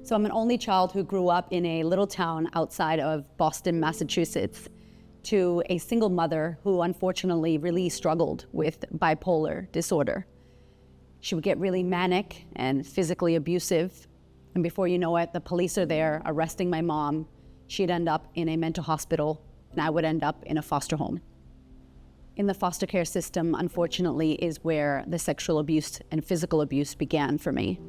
So I'm an only child who grew up in a little town outside of Boston, Massachusetts, to a single mother who unfortunately really struggled with bipolar disorder. She would get really manic and physically abusive. And before you know it, the police are there arresting my mom. She'd end up in a mental hospital, and I would end up in a foster home. In the foster care system, unfortunately, is where the sexual abuse and physical abuse began for me.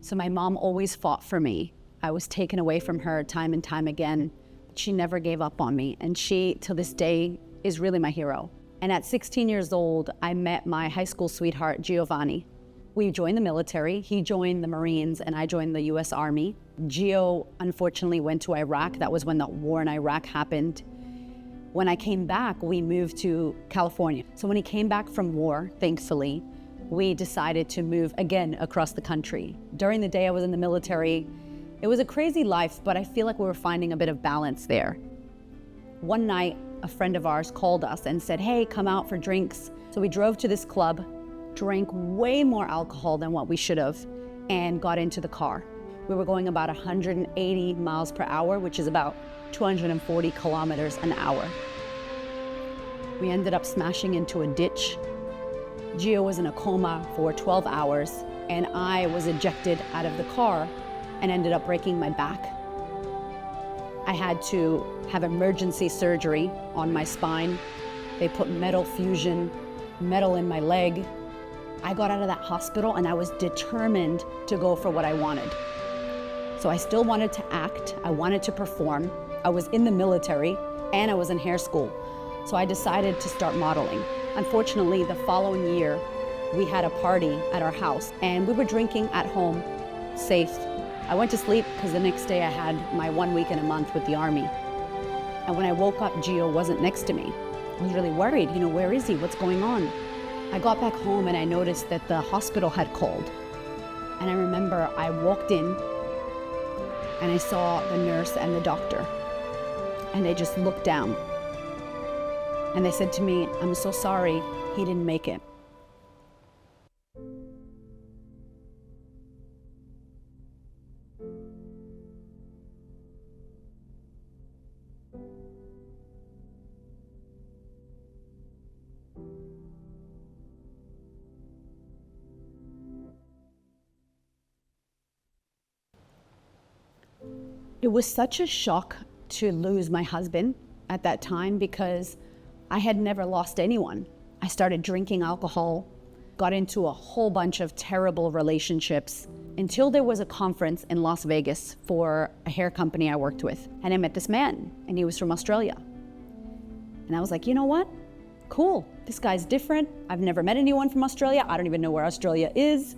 So my mom always fought for me. I was taken away from her time and time again. She never gave up on me, and she, till this day, is really my hero. And at 16 years old, I met my high school sweetheart, Giovanni. We joined the military. He joined the Marines, and I joined the US Army. Gio, unfortunately, went to Iraq. That was when the war in Iraq happened. When I came back, we moved to California. So when he came back from war, thankfully, we decided to move again across the country. During the day I was in the military, it was a crazy life, but I feel like we were finding a bit of balance there. One night, a friend of ours called us and said, hey, come out for drinks. So we drove to this club, drank way more alcohol than what we should have, and got into the car. We were going about 180 miles per hour, which is about 240 kilometers an hour. We ended up smashing into a ditch. Gio was in a coma for 12 hours, and I was ejected out of the car and ended up breaking my back. I had to have emergency surgery on my spine. They put metal fusion, metal in my leg. I got out of that hospital and I was determined to go for what I wanted. So I still wanted to act, I wanted to perform. I was in the military and I was in hair school. So I decided to start modeling. Unfortunately, the following year, we had a party at our house and we were drinking at home, safe. I went to sleep because the next day I had my 1 week and a month with the Army. And when I woke up, Gio wasn't next to me. I was really worried, where is he? What's going on? I got back home and I noticed that the hospital had called. And I remember I walked in and I saw the nurse and the doctor. And they just looked down. And they said to me, I'm so sorry, he didn't make it. It was such a shock to lose my husband at that time because I had never lost anyone. I started drinking alcohol, got into a whole bunch of terrible relationships until there was a conference in Las Vegas for a hair company I worked with. And I met this man and he was from Australia. And I was like, you know what? Cool, this guy's different. I've never met anyone from Australia. I don't even know where Australia is.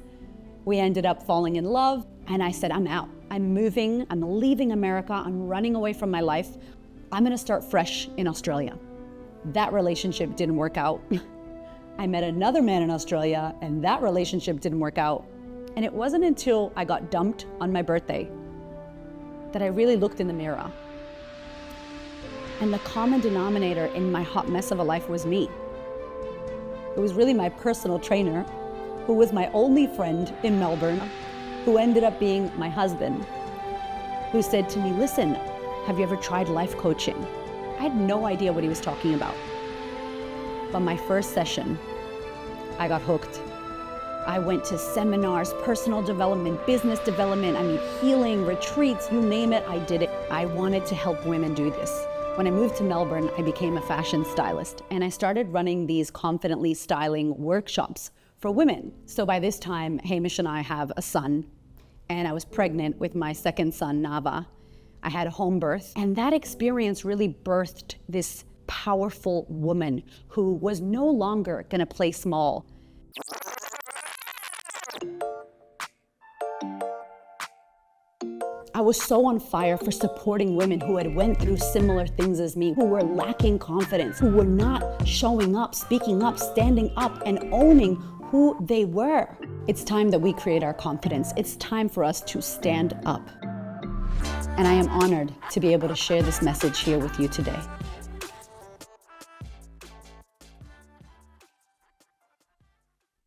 We ended up falling in love and I said, I'm out. I'm moving, I'm leaving America, I'm running away from my life. I'm gonna start fresh in Australia. That relationship didn't work out. I met another man in Australia and that relationship didn't work out. And it wasn't until I got dumped on my birthday that I really looked in the mirror. And the common denominator in my hot mess of a life was me. It was really my personal trainer, who was my only friend in Melbourne, who ended up being my husband, who said to me, listen, have you ever tried life coaching? I had no idea what he was talking about. But my first session, I got hooked. I went to seminars, personal development, business development, healing, retreats, you name it, I did it. I wanted to help women do this. When I moved to Melbourne, I became a fashion stylist and I started running these confidently styling workshops for women. So by this time, Hamish and I have a son and I was pregnant with my second son, Nava. I had a home birth and that experience really birthed this powerful woman who was no longer gonna play small. I was so on fire for supporting women who had went through similar things as me, who were lacking confidence, who were not showing up, speaking up, standing up, and owning who they were. It's time that we create our confidence. It's time for us to stand up. And I am honored to be able to share this message here with you today.